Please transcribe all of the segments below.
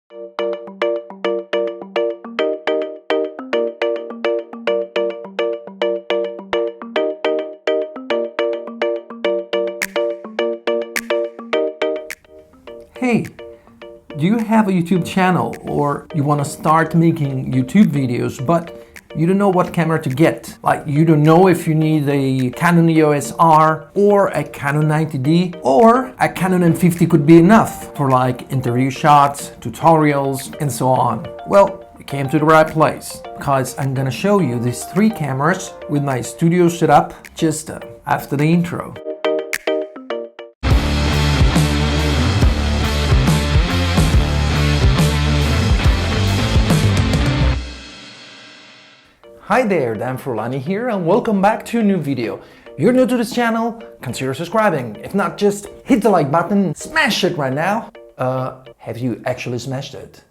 Hey, do you have a YouTube channel or you want to start making YouTube videos but you don't know what camera to get? Like you don't know if you need a Canon EOS R or a Canon 90D or a Canon M50 could be enough for like interview shots, tutorials and so on. Well, you came to the right place because I'm gonna show you these 3 cameras with my studio setup just after the intro. Hi there, Dan Furlani here and welcome back to a new video. If you're new to this channel, consider subscribing. If not, just hit the like button, smash it right now. Have you actually smashed it?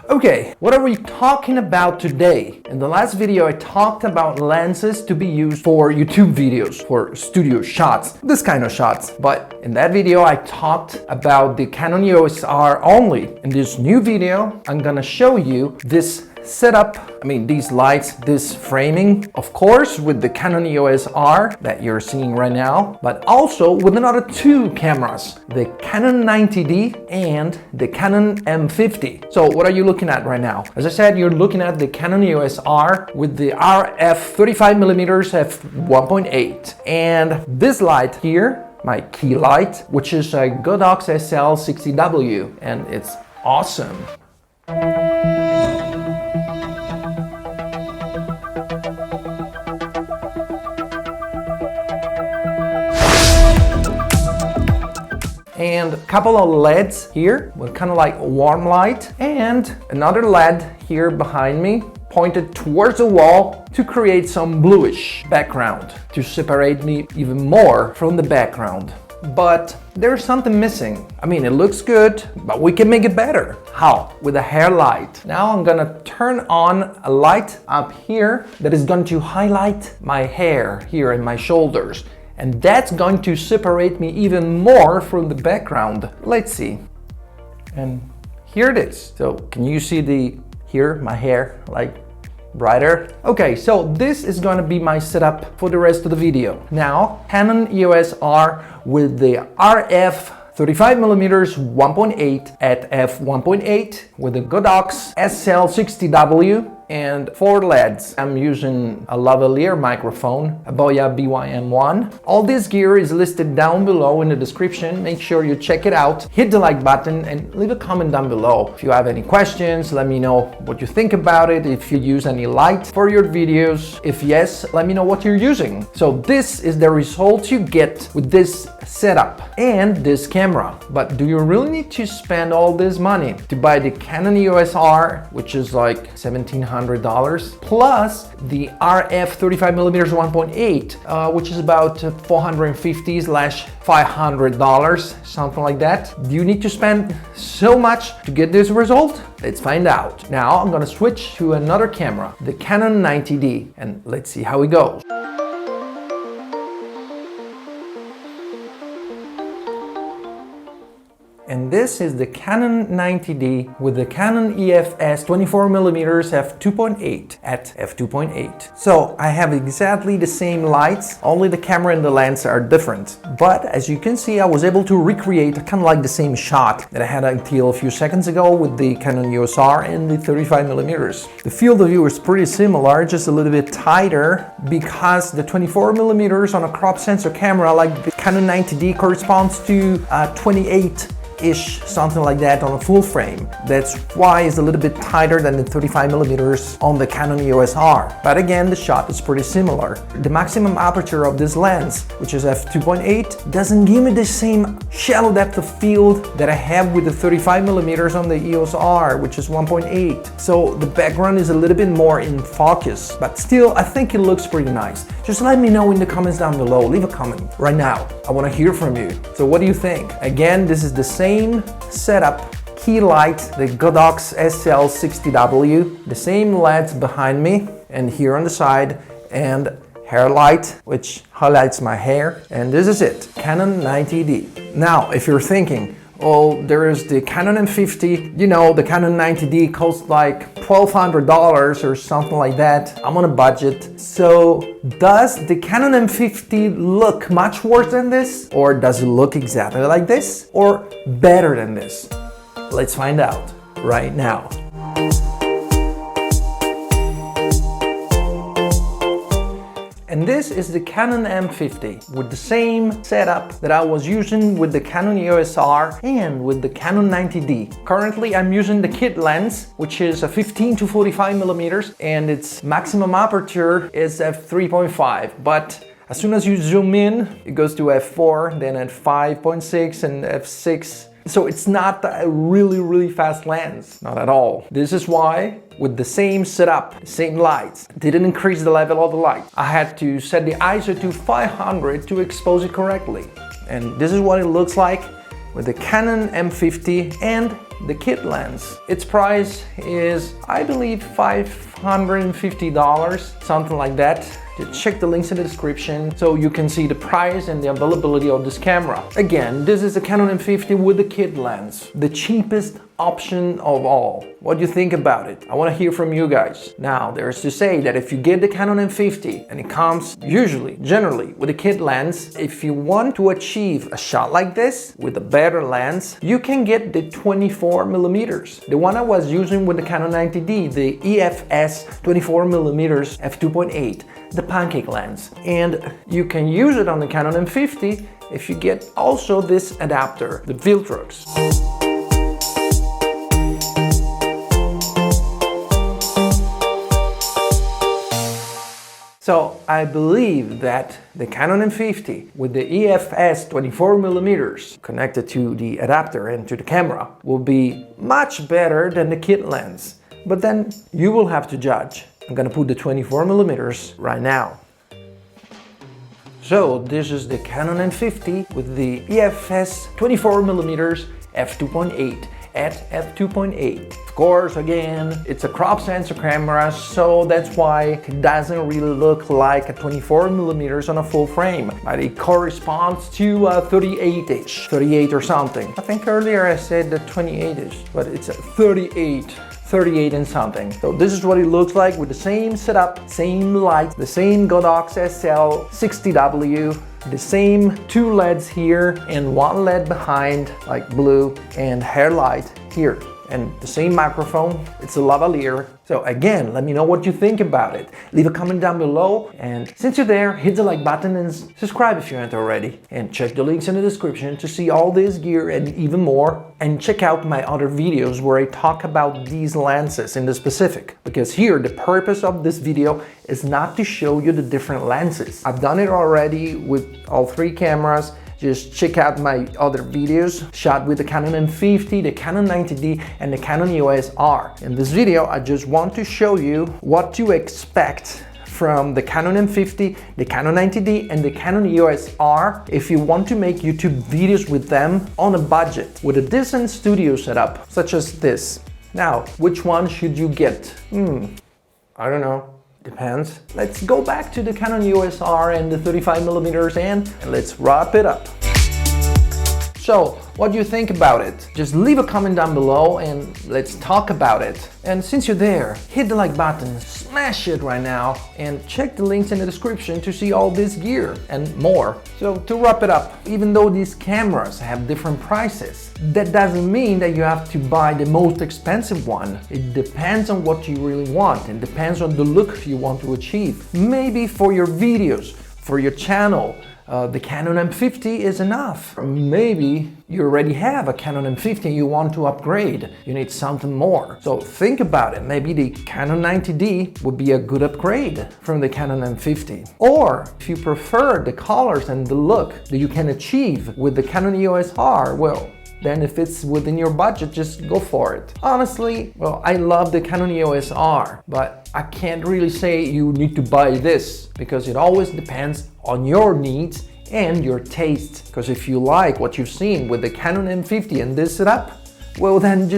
Okay, what are we talking about today? In the last video I talked about lenses to be used for YouTube videos, for studio shots, this kind of shots. But in that video I talked about the Canon EOS R only. In this new video I'm gonna show you this setup, these lights, this framing, of course with the Canon EOS R that you're seeing right now, but also with another 2 cameras, the Canon 90D and the Canon M50. So what are you looking at right now? As I said, you're looking at the Canon EOS R with the RF 35mm f1.8, and this light here, my key light, which is a Godox SL60W, and it's awesome. And a couple of LEDs here with kind of like warm light, and another LED here behind me pointed towards the wall to create some bluish background to separate me even more from the background. But there's something missing. It looks good, but we can make it better. How? With a hair light. Now I'm gonna turn on a light up here that is going to highlight my hair here and my shoulders. And that's going to separate me even more from the background. Let's see. And here it is. So can you see my hair like brighter? Okay, so this is going to be my setup for the rest of the video. Now, Canon EOS R with the RF 35mm 1.8 at f1.8 with the Godox SL60W and 4 LEDs. I'm using a lavalier microphone, a Boya BYM1. All this gear is listed down below in the description. Make sure you check it out. Hit the like button and leave a comment down below. If you have any questions, let me know what you think about it. If you use any light for your videos. If yes, let me know what you're using. So this is the result you get with this setup and this camera. But do you really need to spend all this money to buy the Canon EOS R, which is like $1,700 plus the RF 35mm 1.8, which is about $450/$500, something like that? Do you need to spend so much to get this result? Let's find out. Now I'm gonna switch to another camera, the Canon 90D, and let's see how it goes. And this is the Canon 90D with the Canon EFS 24mm f2.8 at f2.8. So I have exactly the same lights, only the camera and the lens are different. But as you can see, I was able to recreate kind of like the same shot that I had until a few seconds ago with the Canon EOS R and the 35mm. The field of view is pretty similar, just a little bit tighter because the 24mm on a crop sensor camera like the Canon 90D corresponds to 28-ish, something like that on a full frame. That's why it's a little bit tighter than the 35mm on the Canon EOS R. But again, the shot is pretty similar. The maximum aperture of this lens, which is f2.8, doesn't give me the same shallow depth of field that I have with the 35mm on the EOS R, which is 1.8. So the background is a little bit more in focus, but still I think it looks pretty nice. Just let me know in the comments down below. Leave a comment right now. I want to hear from you. So what do you think? Again, this is the same setup, key light, the Godox SL60W, the same LEDs behind me and here on the side, and hair light, which highlights my hair, and this is it, Canon 90D. Now, if you're thinking, Oh, there is the Canon M50. You know, the Canon 90D costs like $1,200 or something like that. I'm on a budget. So does the Canon M50 look much worse than this? Or does it look exactly like this? Or better than this? Let's find out right now. And this is the Canon M50 with the same setup that I was using with the Canon EOS R and with the Canon 90D. Currently I'm using the kit lens, which is a 15 to 45 millimeters, and its maximum aperture is f3.5, but as soon as you zoom in, it goes to f4, then at 5.6 and f6. So it's not a really fast lens, not at all. This is why with the same setup, same lights, didn't increase the level of the light. I had to set the ISO to 500 to expose it correctly. And this is what it looks like with the Canon M50 and the kit lens. Its price is, I believe, $550, something like that. Check the links in the description so you can see the price and the availability of this camera. Again, this is the Canon M50 with the kit lens, the cheapest option of all. What do you think about it? I want to hear from you guys. Now, there's to say that if you get the Canon M50 and it comes generally with a kit lens, if you want to achieve a shot like this with a better lens, you can get the 24 millimeters. The one I was using with the Canon 90D, the EFS 24 millimeters f2.8, the pancake lens. And you can use it on the Canon M50 if you get also this adapter, the Viltrox. So I believe that the Canon M50 with the EFS 24 millimeters connected to the adapter and to the camera will be much better than the kit lens. But then you will have to judge. I'm gonna put the 24 millimeters right now. So this is the Canon M50 with the EFS 24 millimeters f2.8 at f2.8. Of course, again, it's a crop sensor camera, so that's why it doesn't really look like a 24 millimeters on a full frame, but it corresponds to a 38-ish, 38 or something. I think earlier I said the 28-ish, but it's a 38 and something. So this is what it looks like with the same setup, same light, the same Godox SL60W, the same two LEDs here and one LED behind, like blue, and hair light here. And the same microphone, it's a lavalier. So again, let me know what you think about it. Leave a comment down below, and since you're there, hit the like button and subscribe if you aren't already. And check the links in the description to see all this gear and even more. And check out my other videos where I talk about these lenses in the specific. Because here, the purpose of this video is not to show you the different lenses. I've done it already with all three cameras. Just check out my other videos shot with the Canon M50, the Canon 90D, and the Canon EOS R. In this video, I just want to show you what to expect from the Canon M50, the Canon 90D, and the Canon EOS R if you want to make YouTube videos with them on a budget, with a decent studio setup, such as this. Now, which one should you get? I don't know. Depends. Let's go back to the Canon EOS R and the 35 millimeters and let's wrap it up. So, what do you think about it? Just leave a comment down below and let's talk about it. And since you're there, hit the like button, smash it right now, and check the links in the description to see all this gear and more. So to wrap it up, even though these cameras have different prices, that doesn't mean that you have to buy the most expensive one. It depends on what you really want and depends on the look you want to achieve. Maybe for your videos, for your channel, the Canon M50 is enough. Or maybe you already have a Canon M50 and you want to upgrade. You need something more. So think about it. Maybe the Canon 90D would be a good upgrade from the Canon M50. Or if you prefer the colors and the look that you can achieve with the Canon EOS R, well, then if it's within your budget, just go for it. Honestly, well, I love the Canon EOS R, but I can't really say you need to buy this because it always depends on your needs and your taste. Because if you like what you've seen with the Canon M50 and this setup, well then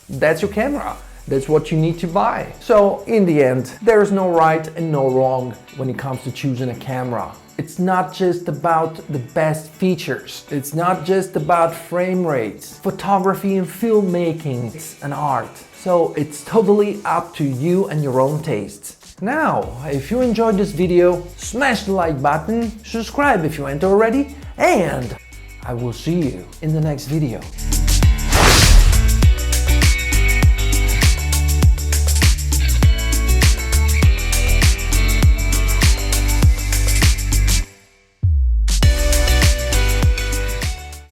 that's your camera. That's what you need to buy. So in the end, there's no right and no wrong when it comes to choosing a camera. It's not just about the best features. It's not just about frame rates. Photography and filmmaking, it's an art. So it's totally up to you and your own tastes. Now, if you enjoyed this video, smash the like button, subscribe if you ain't already, and I will see you in the next video.